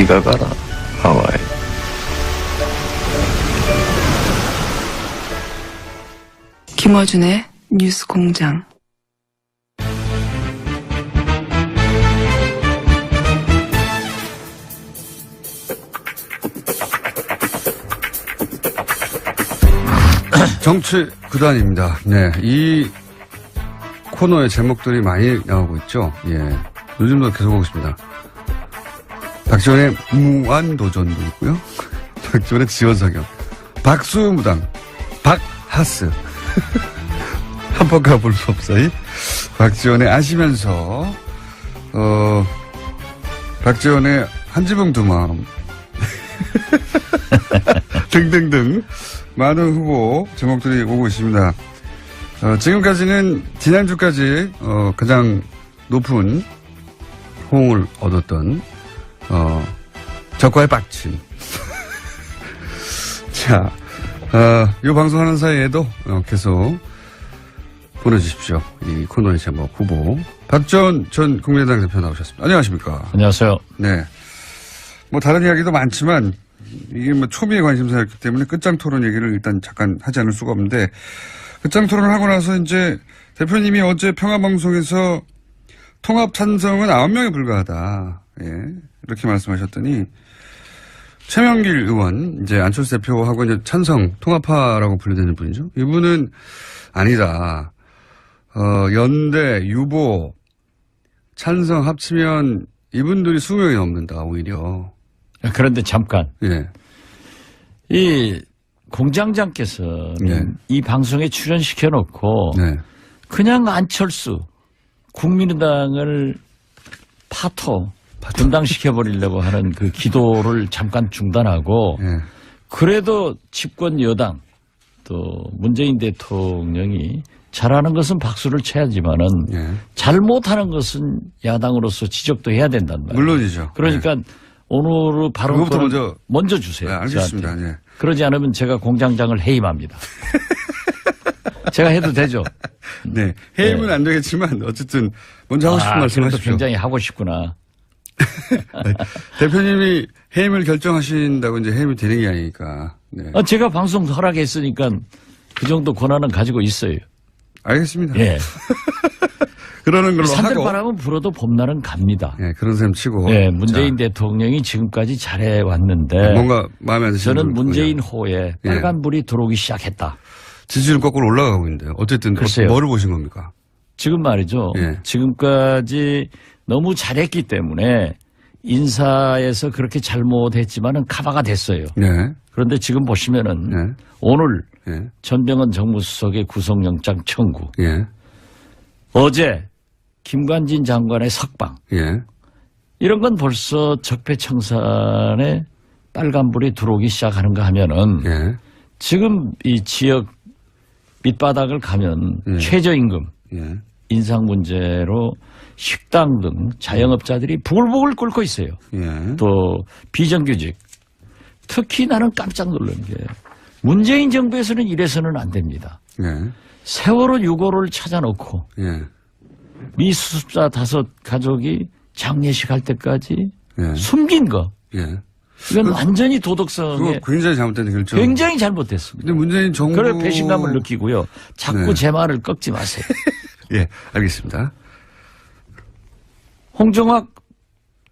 네가 가라, 하와이. 김어준의 뉴스공장. 정치 구단입니다. 네, 이 코너의 제목들이 많이 나오고 있죠. 예, 요즘도 계속 오고 있습니다. 박지원의 무한도전도 있고요. 박지원의 지원사격, 박수무당, 박하스, 한번가 볼 수 없어요. 박지원의 아시면서, 박지원의 한지붕 두 마음 등등등 많은 후보 제목들이 오고 있습니다. 지금까지는 지난주까지 가장 높은 호응을 얻었던 적과의 빡침. 자, 이 방송하는 사이에도 계속 보내주십시오. 이 코너의 제목 후보 박지원 전 국민의당 대표 나오셨습니다. 안녕하십니까? 안녕하세요. 네. 뭐 다른 이야기도 많지만 이게 뭐 초미의 관심사였기 때문에 끝장 토론 얘기를 일단 잠깐 하지 않을 수가 없는데, 끝장 토론을 하고 나서 이제 대표님이 어제 평화방송에서 통합 찬성은 9명에 불과하다. 예. 이렇게 말씀하셨더니 최명길 의원, 이제 안철수 대표하고 이제 찬성, 통합파라고 분류되는 분이죠. 이분은 아니다. 연대, 유보, 찬성 합치면 이분들이 20명이 넘는다, 오히려. 그런데 잠깐. 예. 이 공장장께서 네. 이 방송에 출연시켜놓고 네. 그냥 안철수 국민의당을 분당시켜버리려고 하는 그 기도를 잠깐 중단하고 예. 그래도 집권 여당 또 문재인 대통령이 잘하는 것은 박수를 쳐야지만은 예. 잘못하는 것은 야당으로서 지적도 해야 된단 말이에요. 물론이죠. 그러니까 예. 오늘의 발언권을 먼저 주세요. 네, 알겠습니다. 저한테. 예. 그러지 않으면 제가 공장장을 해임합니다. 제가 해도 되죠. 네. 해임은 안 되겠지만 어쨌든 먼저 하고 싶은 말씀 그래도 하십시오. 굉장히 하고 싶구나. 대표님이 해임을 결정하신다고 이제 해임이 되는 게 아니니까. 네. 제가 방송 허락했으니까 그 정도 권한은 가지고 있어요. 알겠습니다. 예. 그러는 걸로 하고. 산들바람은 불어도 봄날은 갑니다. 예, 그런 셈 치고. 예, 문재인 자, 대통령이 지금까지 잘해왔는데 뭔가 마음에 안 드시는 저는 부분이 문재인 있군요. 호에 빨간불이 들어오기 시작했다. 지지율 거꾸로 올라가고 있는데요. 어쨌든 글쎄요. 뭐를 보신 겁니까? 지금 말이죠. 예. 지금까지 너무 잘했기 때문에 인사에서 그렇게 잘못했지만은 카바가 됐어요. 네. 그런데 지금 보시면은 네. 오늘 예. 전병헌 정무수석의 구속영장 청구, 예. 어제 김관진 장관의 석방, 예. 이런 건 벌써 적폐청산에 빨간불이 들어오기 시작하는가 하면은 예. 지금 이 지역 밑바닥을 가면 예. 최저임금 예. 인상 문제로 식당 등 자영업자들이 부글부글 끓고 있어요. 예. 또 비정규직. 특히 나는 깜짝 놀란 게 문재인 정부에서는 이래서는 안 됩니다. 예. 세월호 6호를 찾아놓고 예. 미수습자 5 가족이 장례식 할 때까지 예. 숨긴 거. 예. 이건 완전히 그거 도덕성에 굉장히 잘못된 결정. 굉장히 잘못됐습니다. 근데 문재인 정부. 그래 배신감을 느끼고요. 자꾸 네. 제 말을 꺾지 마세요. 예, 알겠습니다. 홍종학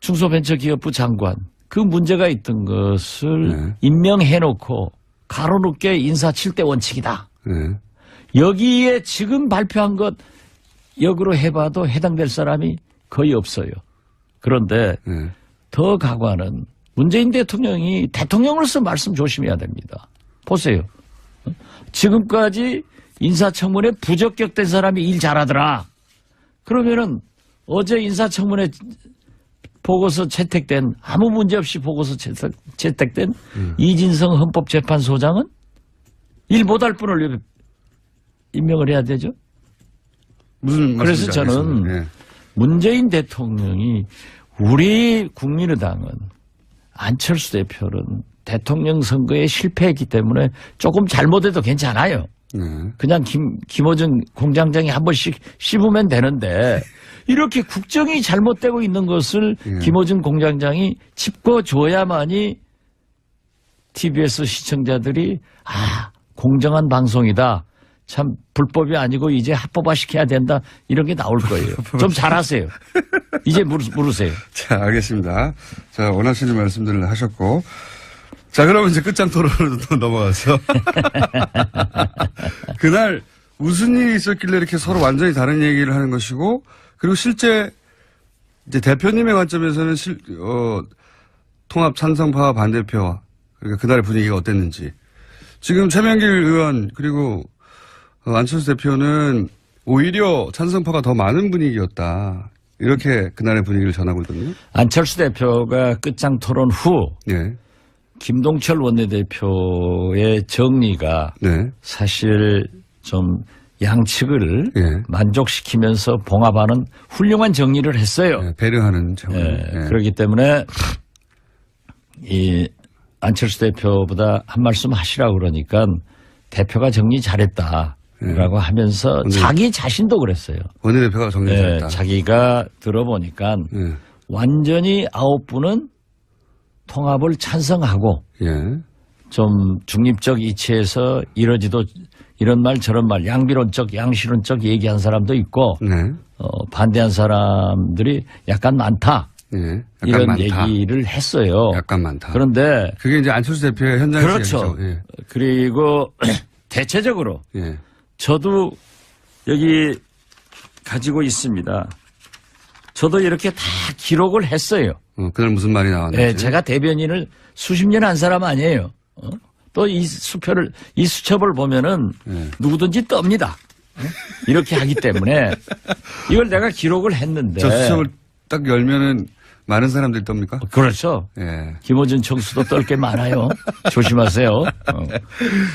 중소벤처기업부 장관, 그 문제가 있던 것을 네. 임명해놓고 가로놓게 인사 7대 원칙이다. 예. 여기에 지금 발표한 것 역으로 해봐도 해당될 사람이 거의 없어요. 그런데 예. 더 가관은 문재인 대통령이 대통령으로서 말씀 조심해야 됩니다. 보세요. 지금까지 인사청문회 부적격된 사람이 일 잘하더라. 그러면은 어제 인사청문회 보고서 채택된, 아무 문제 없이 보고서 채택된 이진성 헌법재판소장은 일 못할 분을 왜 임명을 해야 되죠? 무슨 그래서 말씀인지 저는 알겠습니다. 예. 문재인 대통령이 우리 국민의당은 안철수 대표는 대통령 선거에 실패했기 때문에 조금 잘못해도 괜찮아요. 네. 그냥 김어준 공장장이 한 번씩 씹으면 되는데 이렇게 국정이 잘못되고 있는 것을 예. 김어준 공장장이 짚어줘야만이 TBS 시청자들이 공정한 방송이다. 참 불법이 아니고 이제 합법화 시켜야 된다. 이런 게 나올 거예요. 좀 잘하세요. 이제 물으세요. 자, 알겠습니다. 자, 원하시는 말씀들을 하셨고. 자, 그러면 이제 끝장 토론으로 또 넘어가서. 그날 무슨 일이 있었길래 이렇게 서로 완전히 다른 얘기를 하는 것이고, 그리고 실제 이제 대표님의 관점에서는 통합 찬성파와 반대표와 그러니까 그날의 분위기가 어땠는지. 지금 최명길 의원 그리고 안철수 대표는 오히려 찬성파가 더 많은 분위기였다. 이렇게 그날의 분위기를 전하고 있거든요. 안철수 대표가 끝장 토론 후 네. 김동철 원내대표의 정리가 네. 사실 좀 양측을 예. 만족시키면서 봉합하는 훌륭한 정리를 했어요. 네, 배려하는 차원. 예, 그렇기 때문에 이 안철수 대표보다 한 말씀 하시라고 그러니까 대표가 정리 잘했다라고 하면서 자기 자신도 그랬어요. 원내대표가 정리 잘했다. 자기가 들어보니까 예. 완전히 9분은 통합을 찬성하고 예. 좀 중립적 이치에서 이러지도 이런 말 저런 말 양비론적 양실론적 얘기한 사람도 있고 네. 반대한 사람들이 약간 많다. 예. 약간 이런 많다. 얘기를 했어요. 약간 많다. 그런데 그게 이제 안철수 대표의 현장에서 그렇죠. 얘기죠. 예. 그리고 대체적으로 예. 저도 여기 가지고 있습니다. 저도 이렇게 다 기록을 했어요. 그날 무슨 말이 나왔는지. 네, 제가 대변인을 수십 년 한 사람 아니에요. 또 이 수첩을 보면은 예. 누구든지 떱니다. 이렇게 하기 때문에 이걸 내가 기록을 했는데. 저 수첩을 딱 열면은 많은 사람들이 떱니까? 그렇죠. 예. 김어준 총수도 떨 게 많아요. 조심하세요.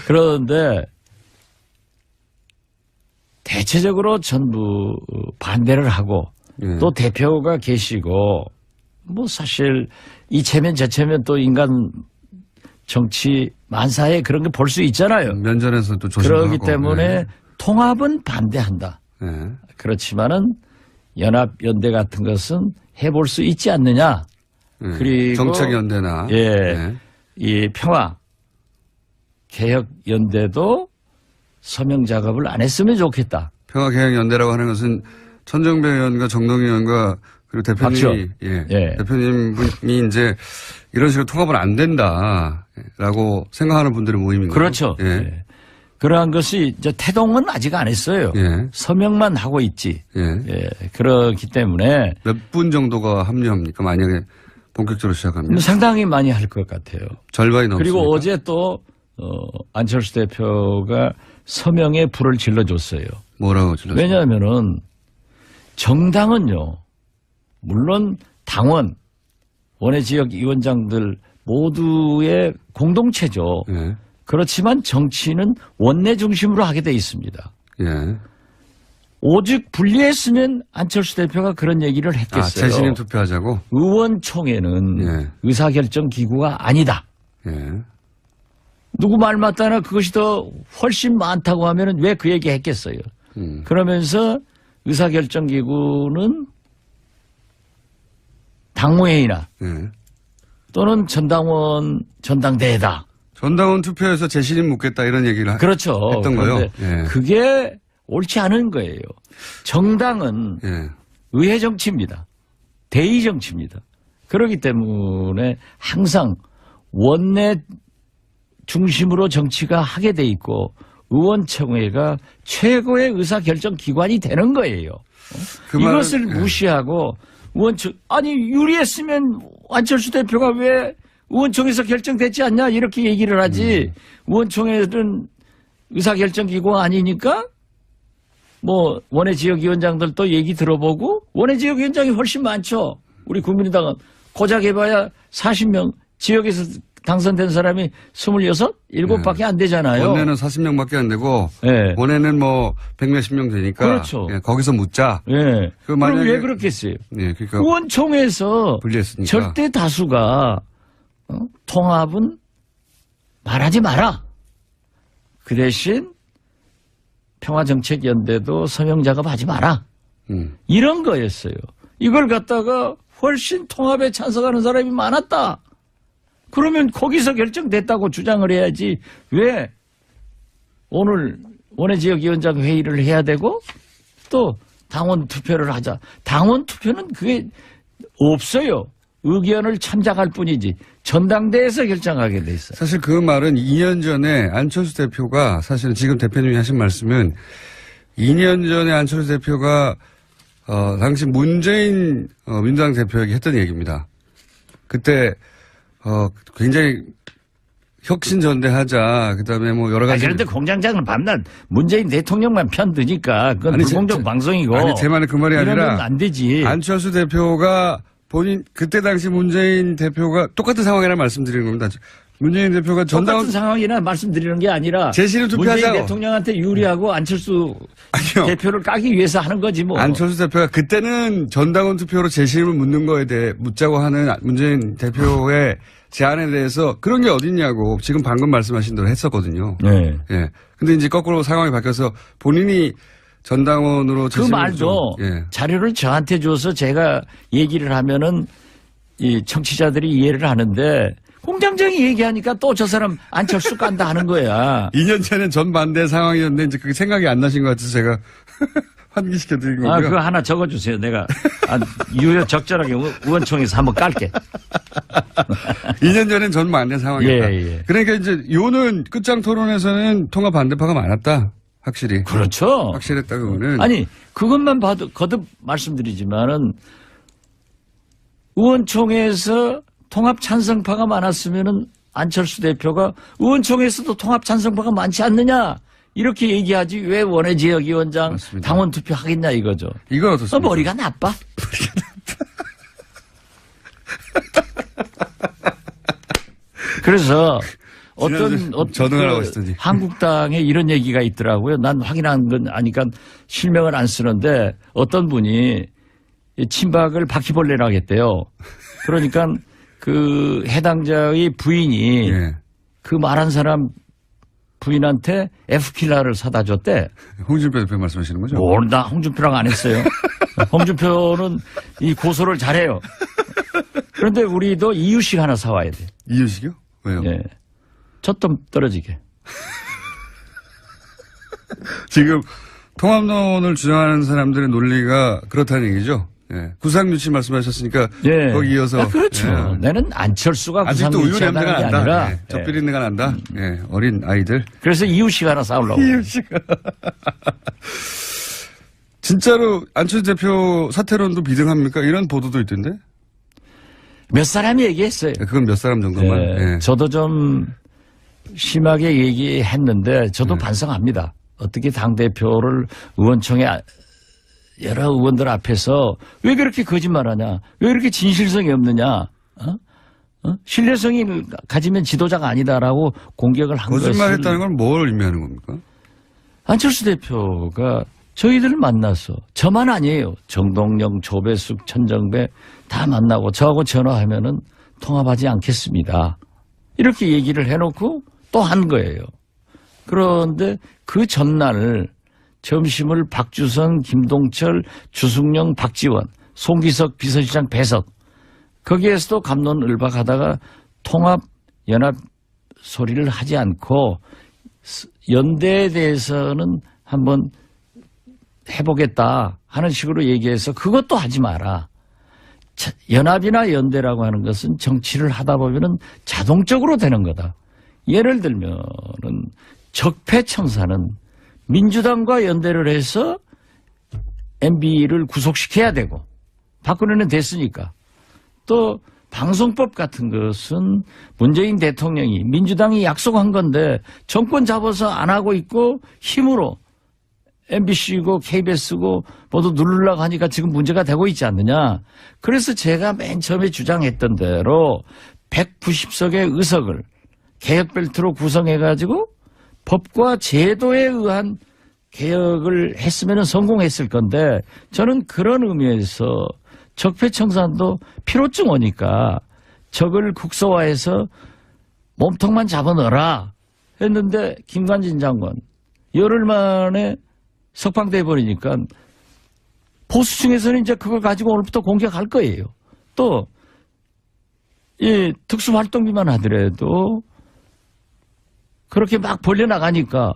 그런데 대체적으로 전부 반대를 하고 예. 또 대표가 계시고 뭐 사실 이체면 저체면 또 인간 정치 만사에 그런 게 볼 수 있잖아요. 면전에서도 조심하고. 그렇기 때문에 통합은 반대한다. 예. 그렇지만은 연합 연대 같은 것은 해볼 수 있지 않느냐. 예. 그리고 정책 연대나. 예, 이 평화 개혁 연대도 서명 작업을 안 했으면 좋겠다. 평화개혁연대라고 하는 것은 천정배 의원과 정동희 의원과 그리고 대표님이 대표님이 이제 이런 식으로 통합은 안 된다라고 생각하는 분들의 모임인 거죠. 그렇죠. 예. 예. 그러한 것이 이제 태동은 아직 안 했어요. 예. 서명만 하고 있지. 예. 예. 그렇기 때문에 몇 분 정도가 합류합니까? 만약에 본격적으로 시작하면 상당히 많이 할 것 같아요. 절반이 넘습니까? 그리고 어제 또 안철수 대표가 서명에 불을 질러줬어요. 뭐라고 질렀어요? 왜냐하면은 정당은요, 물론 당원, 원외 지역 위원장들 모두의 공동체죠. 예. 그렇지만 정치는 원내 중심으로 하게 돼 있습니다. 예. 오직 분리했으면 안철수 대표가 그런 얘기를 했겠어요. 재신임 투표하자고? 의원총회는 예. 의사결정 기구가 아니다. 예. 누구 말 맞다나 그것이 더 훨씬 많다고 하면은 왜 그 얘기 했겠어요. 그러면서 의사결정기구는 당무회의나 예. 또는 전당대회다. 전당원 투표에서 재신임 묻겠다 이런 얘기를 그렇죠. 했던 거요. 그런데 예. 그게 옳지 않은 거예요. 정당은 예. 의회 정치입니다. 대의 정치입니다. 그렇기 때문에 항상 원내 중심으로 정치가 하게 돼 있고 의원총회가 최고의 의사결정 기관이 되는 거예요. 그 이것을 말은, 무시하고 아니 유리했으면 안철수 대표가 왜 의원총회에서 결정됐지 않냐 이렇게 얘기를 하지. 의원총회는 의사결정기구가 아니니까 뭐 원외 지역위원장들도 얘기 들어보고 원외 지역위원장이 훨씬 많죠. 우리 국민의당은 고작 해봐야 40명 지역에서 당선된 사람이 26, 7밖에 안 되잖아요. 원내는 40명밖에 안 되고 네. 원내는 뭐 100몇십 명 되니까 그렇죠. 예, 거기서 묻자. 예. 그 그럼 만약에 왜 그렇겠어요? 예, 그러니까 의원총회에서 분리했으니까. 절대 다수가 통합은 말하지 마라. 그 대신 평화정책연대도 서명 작업하지 마라. 이런 거였어요. 이걸 갖다가 훨씬 통합에 찬성하는 사람이 많았다. 그러면 거기서 결정됐다고 주장을 해야지 왜 오늘 원외지역위원장 회의를 해야 되고 또 당원 투표를 하자. 당원 투표는 그게 없어요. 의견을 참작할 뿐이지 전당대회에서 결정하게 돼 있어요. 사실 그 말은 2년 전에 안철수 대표가 사실은 지금 대표님이 하신 말씀은 2년 전에 안철수 대표가 당시 문재인 민주당 대표에게 했던 얘기입니다. 그때 굉장히 혁신전대하자. 그다음에 뭐 여러 가지. 그런데 공장장은 밤낮 문재인 대통령만 편드니까 그건 아니, 불공정 방송이고. 아니 제 말은 그 말이 아니라 안 되지. 안철수 대표가 본인 그때 당시 문재인 대표가 똑같은 상황이라 말씀드리는 겁니다. 문재인 대표가 전당원 똑같은 상황이나 말씀드리는 게 아니라 제시를 투표하자고. 문재인 대통령한테 유리하고 안철수 아니요. 대표를 까기 위해서 하는 거지 뭐. 안철수 대표가 그때는 전당원 투표로 재심을 묻는 거에 대해 묻자고 하는 문재인 대표의 제안에 대해서 그런 게 어딨냐고 지금 방금 말씀하신 대로 했었거든요. 네. 예. 근데 이제 거꾸로 상황이 바뀌어서 본인이 전당원으로 그 재심을 말도 예. 자료를 저한테 줘서 제가 얘기를 하면은 이 청취자들이 이해를 하는데 공장장이 얘기하니까 또 저 사람 안철수 깐다 하는 거야. 2년 전엔 전반대 상황이었는데 이제 그게 생각이 안 나신 것 같아서 제가 환기시켜 드린 거고요. 그거 하나 적어주세요. 내가 유효 적절하게 의원총회에서 한번 깔게. 2년 전엔 전반대 상황이었다. 예. 그러니까 이제 요는 끝장 토론에서는 통합 반대파가 많았다. 확실히. 그렇죠. 확실했다 그거는. 아니 그것만 봐도 거듭 말씀드리지만은 의원총회에서 통합 찬성파가 많았으면은 안철수 대표가 의원총회에서도 통합 찬성파가 많지 않느냐 이렇게 얘기하지 왜 원외지역위원장 맞습니다. 당원 투표 하겠냐 이거죠. 이건 어떻습니까? 머리가 나빠. 그래서 어떤 전응을 하고 있었더니. 한국당에 이런 얘기가 있더라고요. 난 확인한 건 아니까 실명을 안 쓰는데 어떤 분이 친박을 바퀴벌레라고 했대요. 그러니까 그 해당자의 부인이 예. 그 말한 사람 부인한테 F킬라를 사다 줬대. 홍준표 대표 말씀하시는 거죠? 나 홍준표랑 안 했어요. 홍준표는 이 고소를 잘해요. 그런데 우리도 이유식 하나 사와야 돼. 이유식이요? 왜요? 예. 젖좀 떨어지게. 지금 통합론을 주장하는 사람들의 논리가 그렇다는 얘기죠. 예. 구상유치 말씀하셨으니까 예. 거기 이어서 그렇죠. 예. 나는 안철수가 아직도 우유 구상유치하다는 냄새가 게 난다. 아니라 예. 젖 비린내가 난다. 예. 어린 아이들. 그래서 이유식 하나 사오려고. 진짜로 안철수 대표 사퇴론도 비등합니까? 이런 보도도 있던데. 몇 사람이 얘기했어요. 예, 그건 몇 사람 정도만. 예. 예. 저도 좀 심하게 얘기했는데 저도 반성합니다. 어떻게 당대표를 의원총회 여러 의원들 앞에서 왜 그렇게 거짓말하냐? 왜 그렇게 진실성이 없느냐? 신뢰성이 가지면 지도자가 아니다라고 공격을 한 것을. 거짓말했다는 건 뭘 의미하는 겁니까? 안철수 대표가 저희들을 만나서 저만 아니에요. 정동영, 조배숙, 천정배 다 만나고 저하고 전화하면은 통합하지 않겠습니다. 이렇게 얘기를 해놓고 또 한 거예요. 그런데 그 전날 점심을 박주선, 김동철, 주승용, 박지원, 송기석 비서실장 배석 거기에서도 갑론을박하다가 통합 연합 소리를 하지 않고 연대에 대해서는 한번 해보겠다 하는 식으로 얘기해서 그것도 하지 마라. 연합이나 연대라고 하는 것은 정치를 하다 보면은 자동적으로 되는 거다. 예를 들면은 적폐청사는 민주당과 연대를 해서 MB를 구속시켜야 되고 박근혜는 됐으니까 또 방송법 같은 것은 문재인 대통령이 민주당이 약속한 건데 정권 잡아서 안 하고 있고 힘으로 MBC고 KBS고 모두 누르려고 하니까 지금 문제가 되고 있지 않느냐. 그래서 제가 맨 처음에 주장했던 대로 190석의 의석을 개혁벨트로 구성해가지고 법과 제도에 의한 개혁을 했으면 성공했을 건데 저는 그런 의미에서 적폐청산도 피로증 오니까 적을 국소화해서 몸통만 잡아넣어라 했는데 김관진 장관 열흘 만에 석방돼 버리니까 보수층에서는 이제 그걸 가지고 오늘부터 공격할 거예요. 또, 이 특수활동비만 하더라도 그렇게 막 벌려나가니까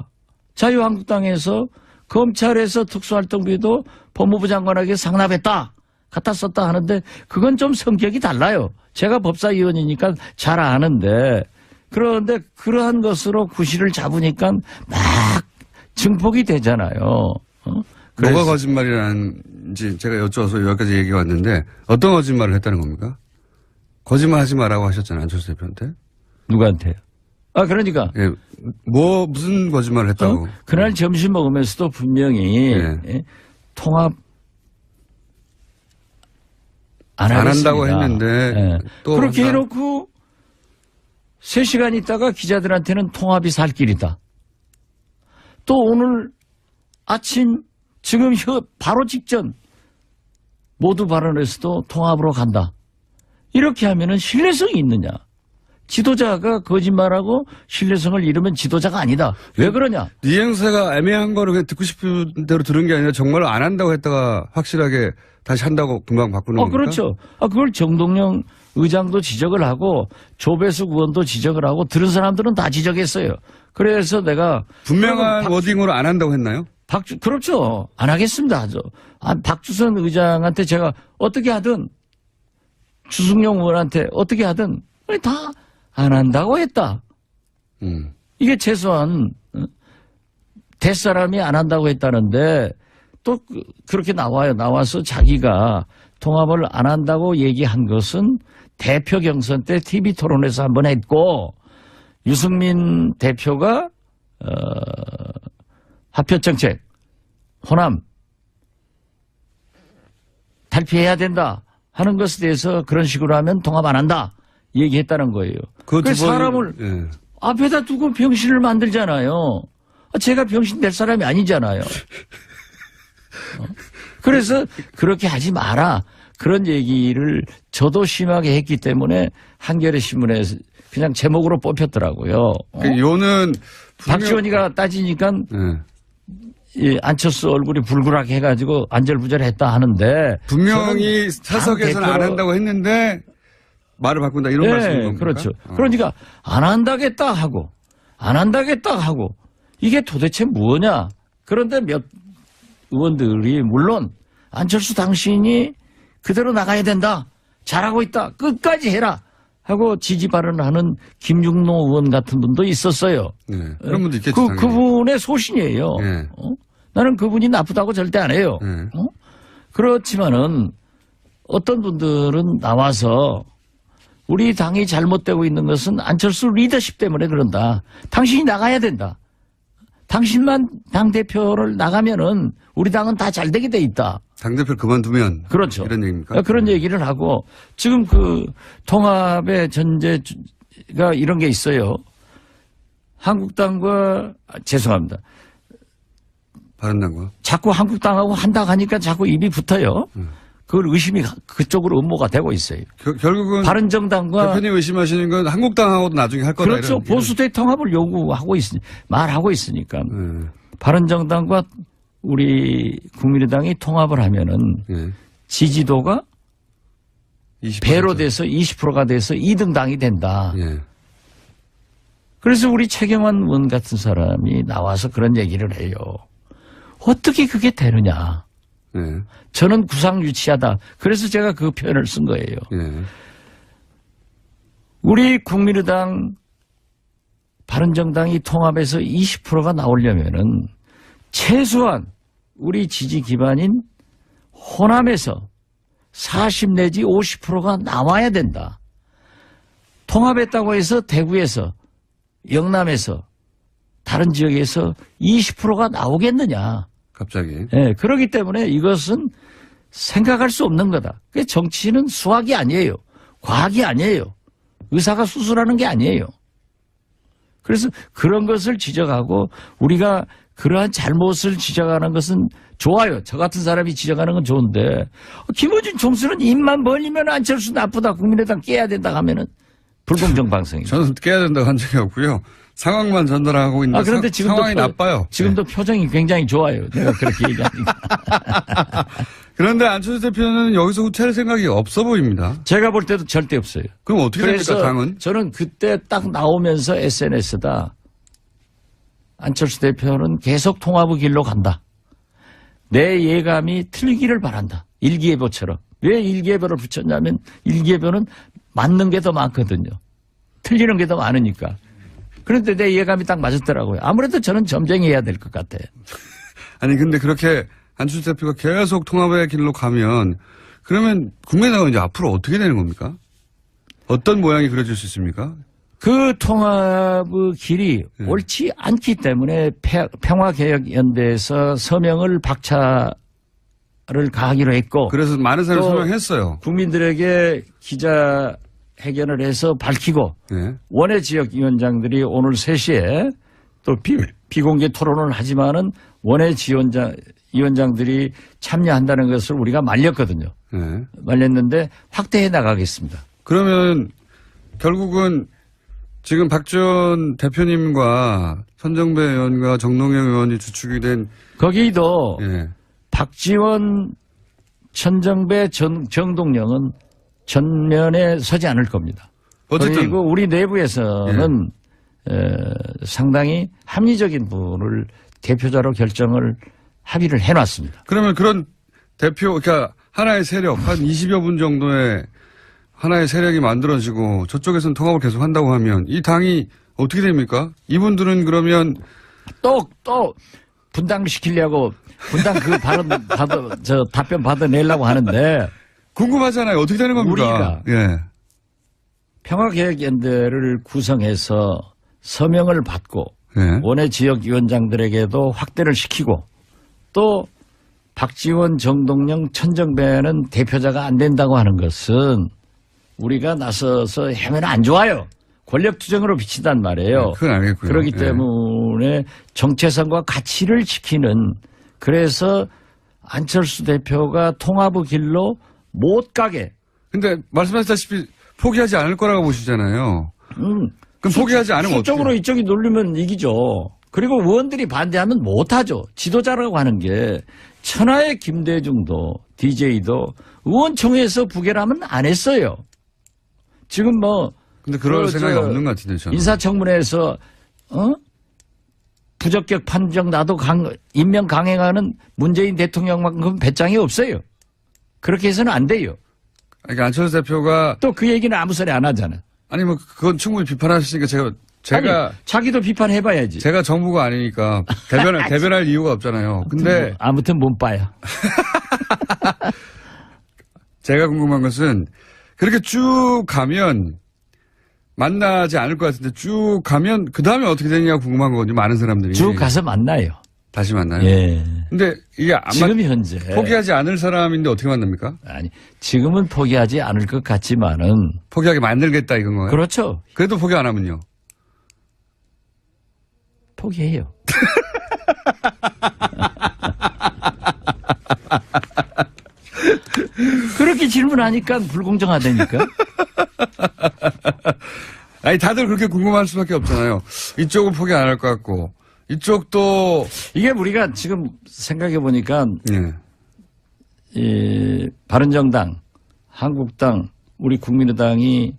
자유한국당에서 검찰에서 특수활동비도 법무부 장관에게 상납했다. 갖다 썼다 하는데 그건 좀 성격이 달라요. 제가 법사위원이니까 잘 아는데 그런데 그러한 것으로 구실을 잡으니까 막 증폭이 되잖아요. 뭐가 거짓말이라는지 제가 여쭤서 여기까지 얘기가 왔는데 어떤 거짓말을 했다는 겁니까? 거짓말 하지 마라고 하셨잖아요. 안철수 대표한테. 누구한테요? 그러니까. 예, 무슨 거짓말을 했다고. 그날 점심 먹으면서도 분명히 통합 안 한다고 했는데 또 그렇게 해놓고 3시간 있다가 기자들한테는 통합이 살 길이다. 또 오늘 아침 지금 바로 직전 모두 발언에서도 통합으로 간다. 이렇게 하면은 신뢰성이 있느냐. 지도자가 거짓말하고 신뢰성을 잃으면 지도자가 아니다. 왜 그러냐. 이행사가 애매한 거를 그냥 듣고 싶은 대로 들은 게 아니라 정말로 안 한다고 했다가 확실하게 다시 한다고 금방 바꾸는 겁니까? 그렇죠. 그걸 정동영 의장도 지적을 하고 조배숙 의원도 지적을 하고 들은 사람들은 다 지적했어요. 그래서 내가 분명한 워딩으로 안 한다고 했나요? 그렇죠. 안 하겠습니다. 박주선 의장한테 제가 어떻게 하든 주승용 의원한테 어떻게 하든 다 안 한다고 했다. 이게 최소한 대사람이 안 한다고 했다는데 또 그렇게 나와서 자기가 통합을 안 한다고 얘기한 것은 대표 경선 때 TV 토론에서 한번 했고 유승민 대표가 합표정책 호남 탈피해야 된다 하는 것에 대해서 그런 식으로 하면 통합 안 한다 얘기했다는 거예요. 그 사람을 앞에다 두고 병신을 만들잖아요. 제가 병신 될 사람이 아니잖아요. 그래서 그렇게 하지 마라. 그런 얘기를 저도 심하게 했기 때문에 한겨레 신문에 그냥 제목으로 뽑혔더라고요. 요는 박지원이가 따지니까 이 안철수 얼굴이 불그랗게 해가지고 안절부절했다 하는데 분명히 사석에서는 안 한다고 했는데 말을 바꾼다 이런 말씀인 겁니까? 그렇죠. 그러니까 안 한다겠다 하고 안 한다겠다 하고 이게 도대체 뭐냐. 그런데 몇 의원들이 물론 안철수 당신이 그대로 나가야 된다. 잘하고 있다. 끝까지 해라. 하고 지지 발언을 하는 김중노 의원 같은 분도 있었어요. 그런 분도 있겠죠. 그분의 소신이에요. 나는 그분이 나쁘다고 절대 안 해요. 그렇지만은 어떤 분들은 나와서 우리 당이 잘못되고 있는 것은 안철수 리더십 때문에 그런다. 당신이 나가야 된다. 당신만 당대표를 나가면은 우리 당은 다 잘 되게 돼 있다. 당대표를 그만두면. 그렇죠. 이런 얘기입니까? 그런 얘기를 하고 지금 그 통합의 전제가 이런 게 있어요. 한국당과 죄송합니다. 바른당과. 자꾸 한국당하고 한다 하니까 자꾸 입이 붙어요. 그걸 의심이 그쪽으로 음모가 되고 있어요. 결국은 바른정당과 대표님 의심하시는 건 한국당하고도 나중에 할 거다. 그렇죠. 보수대 통합을 요구하고 말하고 있으니까 바른정당과 우리 국민의당이 통합을 하면은 지지도가 20%. 배로 돼서 20%가 돼서 2등 당이 된다. 그래서 우리 최경환 의원 같은 사람이 나와서 그런 얘기를 해요. 어떻게 그게 되느냐. 저는 구상유치하다. 그래서 제가 그 표현을 쓴 거예요. 우리 국민의당 바른정당이 통합해서 20%가 나오려면은 최소한 우리 지지 기반인 호남에서 40 내지 50%가 나와야 된다. 통합했다고 해서 대구에서 영남에서 다른 지역에서 20%가 나오겠느냐. 갑자기. 네, 그렇기 때문에 이것은 생각할 수 없는 거다. 정치는 수학이 아니에요. 과학이 아니에요. 의사가 수술하는 게 아니에요. 그래서 그런 것을 지적하고 우리가 그러한 잘못을 지적하는 것은 좋아요. 저 같은 사람이 지적하는 건 좋은데 김어준 총수는 입만 벌리면 안철수 나쁘다. 국민의당 깨야 된다 하면은 불공정 방송이죠. 저는 깨야 된다고 한 적이 없고요. 상황만 전달하고 있는데 그런데 지금도 상황이 나빠요. 지금도 표정이 굉장히 좋아요. 내가 그렇게 얘기하니까. 그런데 안철수 대표는 여기서 후퇴할 생각이 없어 보입니다. 제가 볼 때도 절대 없어요. 그럼 어떻게 됩니까, 그래서 당은? 저는 그때 딱 나오면서 SNS다. 안철수 대표는 계속 통합의 길로 간다. 내 예감이 틀리기를 바란다. 일기예보처럼. 왜 일기예보를 붙였냐면 일기예보는 맞는 게 더 많거든요. 틀리는 게 더 많으니까. 그런데 내 예감이 딱 맞았더라고요. 아무래도 저는 점쟁이해야 될 것 같아요. 아니 근데 그렇게 안철수 대표가 계속 통합의 길로 가면 그러면 국민의당은 이제 앞으로 어떻게 되는 겁니까? 어떤 모양이 그려질 수 있습니까? 그 통합의 길이 옳지 않기 때문에 평화개혁연대에서 서명을 박차를 가하기로 했고 그래서 많은 사람이 또 서명했어요. 국민들에게 기자회견을 해서 밝히고 네. 원외 지역위원장들이 오늘 3시에 또 비공개 토론을 하지만은 원외 위원장들이 참여한다는 것을 우리가 말렸거든요. 네. 말렸는데 확대해 나가겠습니다. 그러면 결국은 지금 박지원 대표님과 손정배 의원과 정동영 의원이 주축이 된 거기도 예. 박지원, 천정배, 정동영은 전면에 서지 않을 겁니다. 어쨌든 그리고 우리 내부에서는 상당히 합리적인 분을 대표자로 결정을 합의를 해놨습니다. 그러면 그런 대표 그러니까 하나의 세력 한 20여 분 정도의 하나의 세력이 만들어지고 저쪽에서는 통합을 계속 한다고 하면 이 당이 어떻게 됩니까? 이분들은 그러면 또 분당시키려고 분당 그 답변 받아내려고 하는데 궁금하잖아요. 어떻게 되는 겁니까? 우리가 예. 평화개혁연대를 구성해서 서명을 받고 예. 원외 지역위원장들에게도 확대를 시키고 또 박지원, 정동영, 천정배는 대표자가 안 된다고 하는 것은 우리가 나서서 하면 안 좋아요. 권력투쟁으로 비친단 말이에요. 그건 알겠고요. 그렇기 예. 때문에 정체성과 가치를 지키는 그래서 안철수 대표가 통합의 길로 못 가게. 근데 말씀하셨다시피 포기하지 않을 거라고 보시잖아요. 그럼 포기하지 않으면 수적으로 어떻게? 이쪽이 누르면 이기죠. 그리고 의원들이 반대하면 못하죠. 지도자라고 하는 게 천하의 김대중도 DJ도 의원총회에서 부결하면 안 했어요. 지금 근데 그럴 생각이 없는 것 같은데 저는. 인사청문회에서 부적격 판정 나도 임명 강행하는 문재인 대통령만큼 배짱이 없어요. 그렇게 해서는 안 돼요. 그러니까 안철수 대표가 또 그 얘기는 아무 소리 안 하잖아. 아니 뭐 그건 충분히 비판하시니까 제가 아니, 자기도 비판해봐야지. 제가 정부가 아니니까 대변할 이유가 없잖아요. 근데 아무튼 몸빠야. 제가 궁금한 것은 그렇게 쭉 가면 만나지 않을 것 같은데 쭉 가면 그 다음에 어떻게 되느냐 궁금한 거거든요. 많은 사람들이. 쭉 가서 만나요. 다시 만나요. 예. 근데 이게 지금 현재 포기하지 않을 사람인데 어떻게 만납니까? 아니 지금은 포기하지 않을 것 같지만은 포기하게 만들겠다 이건 거예요. 그렇죠. 그래도 포기 안 하면요. 포기해요. 그렇게 질문하니까 불공정하다니까. 아니 다들 그렇게 궁금할 수밖에 없잖아요. 이쪽은 포기 안 할 것 같고 이쪽도 이게 우리가 지금 생각해 보니까 예. 이 바른정당, 한국당, 우리 국민의당이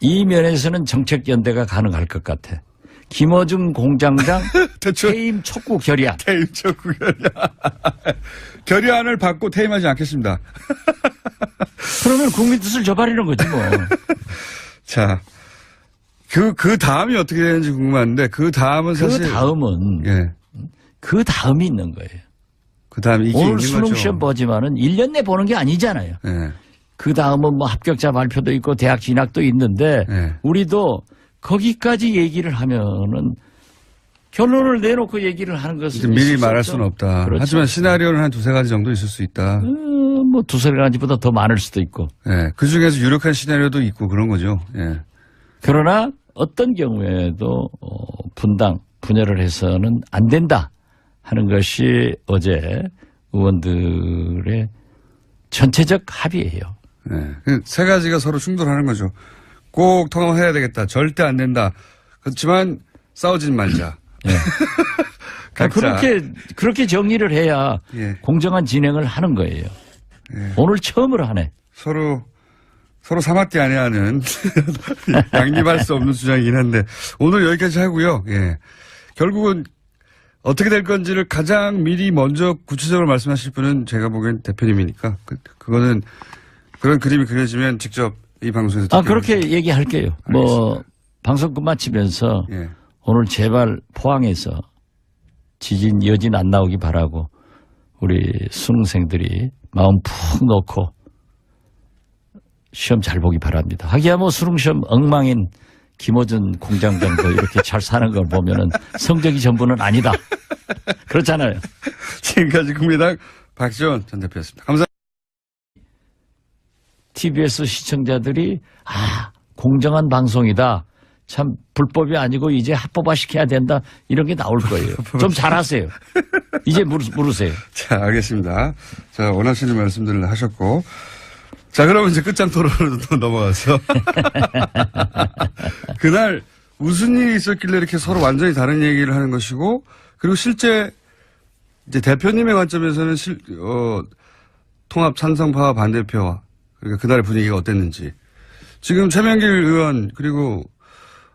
이 면에서는 정책 연대가 가능할 것 같아. 김어준 공장장 퇴임 촉구 결의안. 퇴임 촉구 결의안. 결의안을 받고 퇴임하지 않겠습니다. 그러면 국민 뜻을 저버리는 거지 뭐. 자, 그 다음이 어떻게 되는지 궁금한데 그 다음은 사실 그 다음은 예. 그 다음이 있는 거예요. 그 다음 이게 오늘 있는 수능 거죠. 시험 보지만은 1년 내 보는 게 아니잖아요. 예. 그 다음은 뭐 합격자 발표도 있고 대학 진학도 있는데 예. 우리도 거기까지 얘기를 하면은 결론을 내놓고 얘기를 하는 것은 미리 말할 수는 없다. 그렇죠. 하지만 시나리오는 한 두세 가지 정도 있을 수 있다. 뭐 두세 가지보다 더 많을 수도 있고. 예. 그 중에서 유력한 시나리오도 있고 그런 거죠. 예. 그러나 어떤 경우에도 분당, 분열을 해서는 안 된다 하는 것이 어제 의원들의 전체적 합의예요. 예. 그 세 가지가 서로 충돌하는 거죠. 꼭 통합해야 되겠다. 절대 안 된다. 그렇지만 싸우진 말자. 예. 각자. 그렇게 정리를 해야 예. 공정한 진행을 하는 거예요. 예. 오늘 처음으로 하네. 서로 사마띠 아니하는 양립할 수 없는 주장이긴 한데 오늘 여기까지 하고요. 예. 결국은 어떻게 될 건지를 가장 미리 먼저 구체적으로 말씀하실 분은 제가 보기엔 대표님이니까 그거는 그런 그림이 그려지면 직접 이 방송에서 그렇게 얘기할게요. 뭐 방송 끝마치면서 예. 오늘 제발 포항에서 지진 여진 안 나오기 바라고 우리 수능생들이 마음 푹 놓고 시험 잘 보기 바랍니다. 하기야 뭐 수능시험 엉망인 김어준 공장장도 이렇게 잘 사는 걸 보면은 성적이 전부는 아니다. 그렇잖아요. 지금까지 국민의당 박지원 전 대표였습니다. 감사합니다. TBS 시청자들이 공정한 방송이다. 참 불법이 아니고 이제 합법화 시켜야 된다. 이런 게 나올 거예요. 좀 잘하세요. 이제 물으세요. 자, 알겠습니다. 자, 원하시는 말씀들을 하셨고. 자, 그러면 이제 끝장 토론으로 또 넘어가서. 그날 무슨 일이 있었길래 이렇게 서로 완전히 다른 얘기를 하는 것이고, 그리고 실제 이제 대표님의 관점에서는 통합 찬성파와 반대표와 그러니까 그날의 분위기가 어땠는지. 지금 최명길 의원 그리고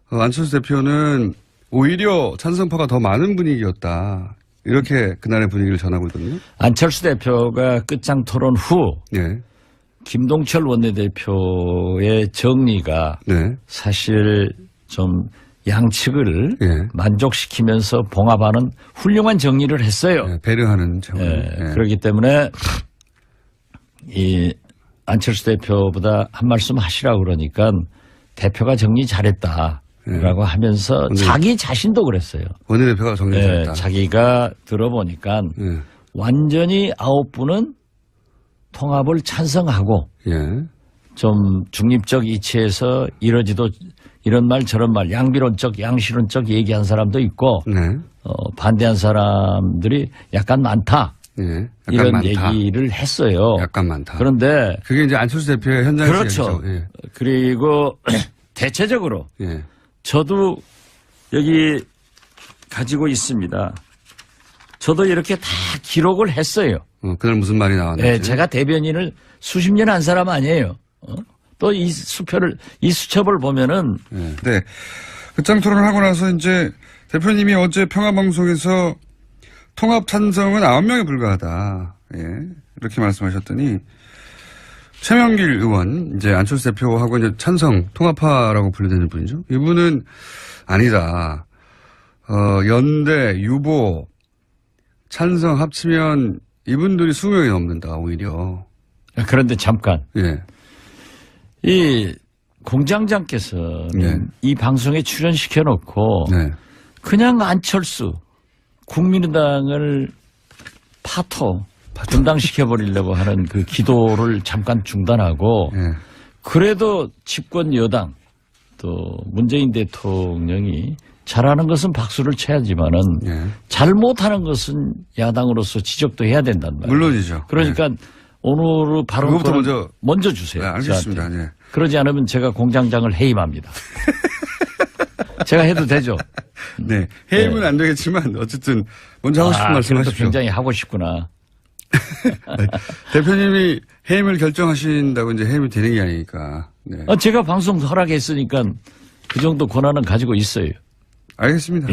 안철수 대표는 오히려 찬성파가 더 많은 분위기였다. 이렇게 그날의 분위기를 전하고 있거든요. 안철수 대표가 끝장 토론 후 네. 김동철 원내대표의 정리가 네. 사실 좀 양측을 예. 만족시키면서 봉합하는 훌륭한 정리를 했어요. 네, 배려하는 차원. 네. 그렇기 때문에 이 안철수 대표보다 한 말씀 하시라고 그러니까 대표가 정리 잘했다라고 하면서 자기 자신도 그랬어요. 원내대표가 정리 잘했다. 자기가 들어보니까 완전히 9분은 통합을 찬성하고 좀 중립적 이치에서 이런 말 저런 말 양비론적 양실론적 얘기한 사람도 있고 반대한 사람들이 약간 많다. 약간 이런 많다. 얘기를 했어요. 약간 많다. 그런데 그게 이제 안철수 대표의 현장에서 그렇죠. 얘기죠. 그리고 대체적으로 저도 여기 가지고 있습니다. 저도 이렇게 다 기록을 했어요. 그날 무슨 말이 나왔는지. 네, 제가 대변인을 수십 년 한 사람 아니에요. 또 이 수첩을 보면은. 네. 끝장 토론을 하고 나서 이제 대표님이 어제 평화방송에서 통합 찬성은 9명에 불과하다. 이렇게 말씀하셨더니 최명길 의원, 이제 안철수 대표하고 이제 찬성, 통합파라고 분류되는 분이죠. 이분은 아니다. 연대, 유보, 찬성 합치면 이분들이 20명이 넘는다, 오히려. 그런데 잠깐. 이 공장장께서는 이 방송에 출연시켜놓고 그냥 안철수, 국민의당을 분당시켜버리려고 하는 그 기도를 잠깐 중단하고 그래도 집권 여당 또 문재인 대통령이 잘하는 것은 박수를 쳐야지만은 잘못하는 것은 야당으로서 지적도 해야 된단 말이에요. 물론이죠. 그러니까 오늘 바로 먼저 주세요. 네, 알겠습니다. 그러지 않으면 제가 공장장을 해임합니다. 제가 해도 되죠? 네. 해임은 안 되겠지만 어쨌든 먼저 하고 싶은 말씀 하십시오. 굉장히 하고 싶구나. 대표님이 해임을 결정하신다고 이제 해임이 되는 게 아니니까. 제가 방송 허락했으니까 그 정도 권한은 가지고 있어요. 알겠습니다.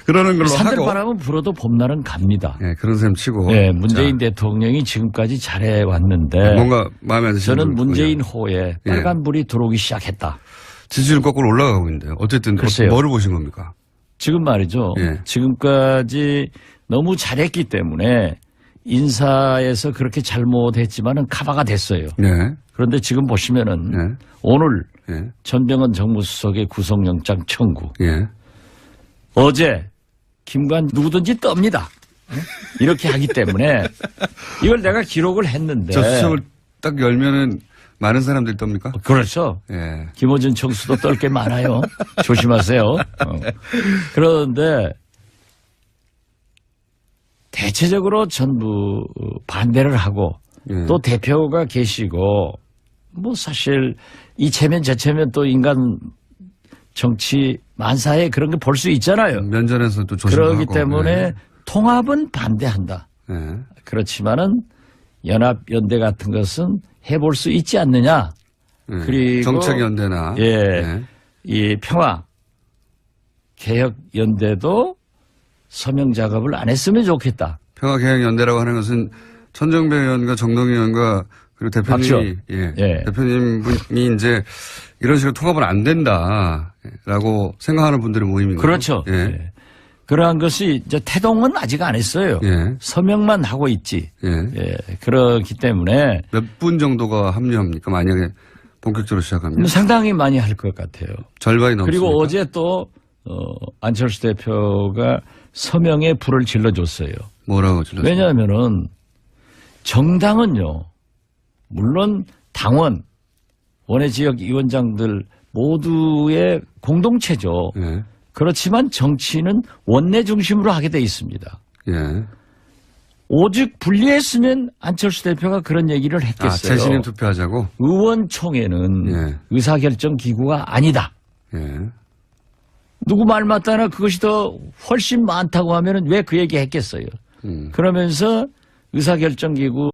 그러는 걸로 하고. 산들바람은 불어도 봄날은 갑니다. 그런 셈 치고. 문재인 대통령이 지금까지 잘해왔는데. 뭔가 마음에 안 드시는 저는 문재인 호에 빨간불이 들어오기 시작했다. 지지율 거꾸로 올라가고 있는데요. 어쨌든 글쎄요. 뭐를 보신 겁니까? 지금 말이죠. 지금까지 너무 잘했기 때문에 인사에서 그렇게 잘못했지만은 카바가 됐어요. 그런데 지금 보시면은 오늘 전병헌 정무수석의 구속영장 청구. 어제 김관 누구든지 떱니다. 이렇게 하기 때문에 이걸 내가 기록을 했는데. 저 수첩을 딱 열면은 많은 사람들이 떱니까? 그렇죠. 김어준 청수도 떨 게 많아요. 조심하세요. 그런데 대체적으로 전부 반대를 하고 또 대표가 계시고 뭐 사실 이 체면 저 체면 또 인간 정치 만사에 그런 거 볼 수 있잖아요. 면전에서 또 조심하고. 그렇기 때문에 통합은 반대한다. 네. 그렇지만은 연합연대 같은 것은 해볼 수 있지 않느냐. 네. 그리고 정책연대나. 예, 네. 이 평화 개혁연대도 서명 작업을 안 했으면 좋겠다. 평화개혁연대라고 하는 것은 천정배 의원과 정동희 의원과 그리고 대표님이 예. 대표님분이 이제 이런 식으로 통합은 안 된다라고 생각하는 분들의 모임인 거죠. 그렇죠. 예. 예. 그러한 것이 이제 태동은 아직 안 했어요. 예. 서명만 하고 있지. 예. 예. 그렇기 때문에 몇 분 정도가 합류합니까? 만약에 본격적으로 시작하면 상당히 많이 할 것 같아요. 절반이 넘습니까? 그리고 어제 또 안철수 대표가 서명에 불을 질러줬어요. 뭐라고 질렀어요? 왜냐하면은 정당은요, 물론 당원, 원외 지역 위원장들 모두의 공동체죠. 예. 그렇지만 정치는 원내 중심으로 하게 돼 있습니다. 예. 오직 분리했으면 안철수 대표가 그런 얘기를 했겠어요. 재신임 투표하자고? 의원총회는 예. 의사결정 기구가 아니다. 예. 누구 말 맞다나 그것이 더 훨씬 많다고 하면은 왜 그 얘기 했겠어요. 그러면서 의사결정 기구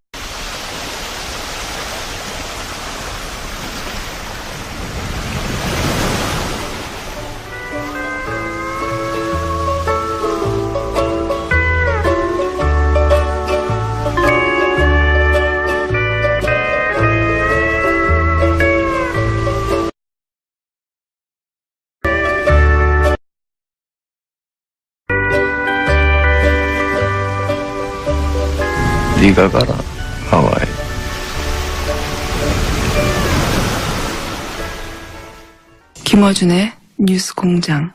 네가 가라 하와이. 김어준의 뉴스 공장.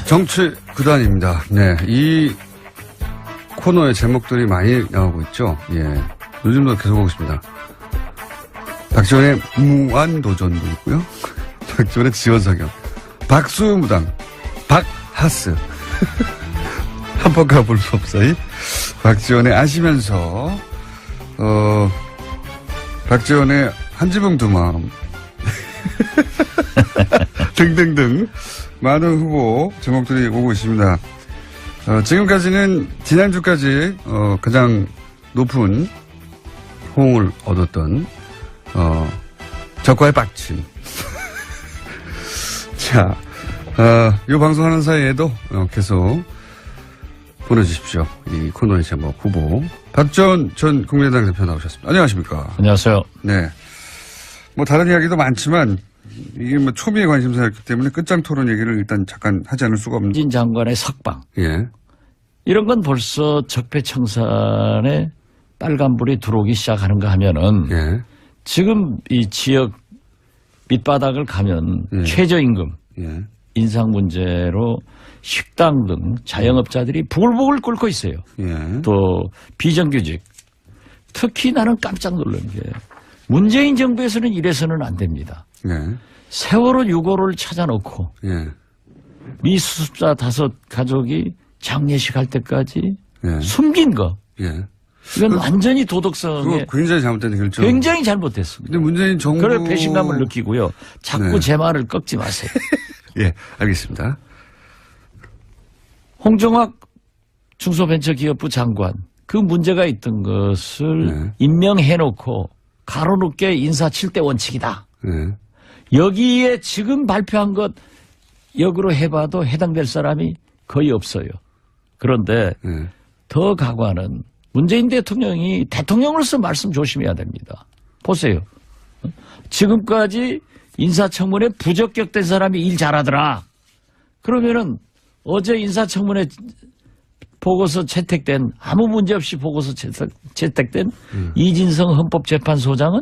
정치 구단입니다. 네. 이 코너의 제목들이 많이 나오고 있죠. 예. 요즘도 계속 오고 있습니다. 박지원의 무한도전도 있고요. 박지원의 지원사격. 박수무당. 박하스. 한번가 볼 수 없어요. 박지원의 아시면서, 박지원의 한지붕 두 마음. 등등등. 많은 후보 제목들이 오고 있습니다. 지금까지는 지난주까지 가장 높은 호응을 얻었던 적과의 빡침. 자, 이 방송하는 사이에도 계속 보내주십시오. 이 코너의 제목 후보 박지원 전 국민의당 대표 나오셨습니다. 안녕하십니까? 안녕하세요. 네. 뭐 다른 이야기도 많지만 이게 뭐 초미의 관심사였기 때문에 끝장 토론 얘기를 일단 잠깐 하지 않을 수가 없는데. 진 장관의 석방. 예. 이런 건 벌써 적폐청산에 빨간불이 들어오기 시작하는가 하면은 예. 지금 이 지역 밑바닥을 가면 예. 최저임금 예. 인상 문제로 식당 등 자영업자들이 부글부글 끓고 있어요. 예. 또 비정규직. 특히 나는 깜짝 놀란 게 문재인 정부에서는 이래서는 안 됩니다. 예. 세월호 6호를 찾아놓고 예. 미수습자 5 가족이 장례식 할 때까지 예. 숨긴 거. 예. 이건 완전히 도덕성에 그거 굉장히 잘못된 결정. 굉장히 잘못됐습니다. 근데 문재인 정부. 그래 배신감을 느끼고요. 자꾸 네. 제 말을 꺾지 마세요. 예, 알겠습니다. 홍정학 중소벤처기업부 장관 그 문제가 있던 것을 네. 임명해놓고 가로놓게 인사 7대 원칙이다. 예. 여기에 지금 발표한 것 역으로 해봐도 해당될 사람이 거의 없어요. 그런데 예. 더 가관은 문재인 대통령이 대통령으로서 말씀 조심해야 됩니다. 보세요. 지금까지 인사청문회 부적격된 사람이 일 잘하더라. 그러면은 어제 인사청문회 보고서 채택된 아무 문제 없이 보고서 채택된 이진성 헌법재판소장은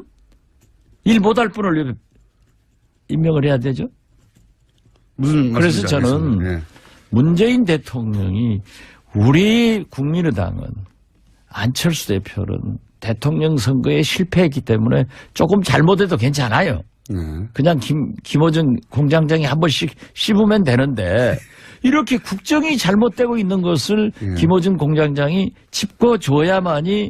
일 못할 분을 왜 임명을 해야 되죠? 무슨 그래서 말씀인지 저는 알겠습니다. 예. 문재인 대통령이 우리 국민의당은 안철수 대표는 대통령 선거에 실패했기 때문에 조금 잘못해도 괜찮아요. 그냥 김어준 공장장이 한 번씩 씹으면 되는데 이렇게 국정이 잘못되고 있는 것을 김어준 공장장이 짚어줘야만이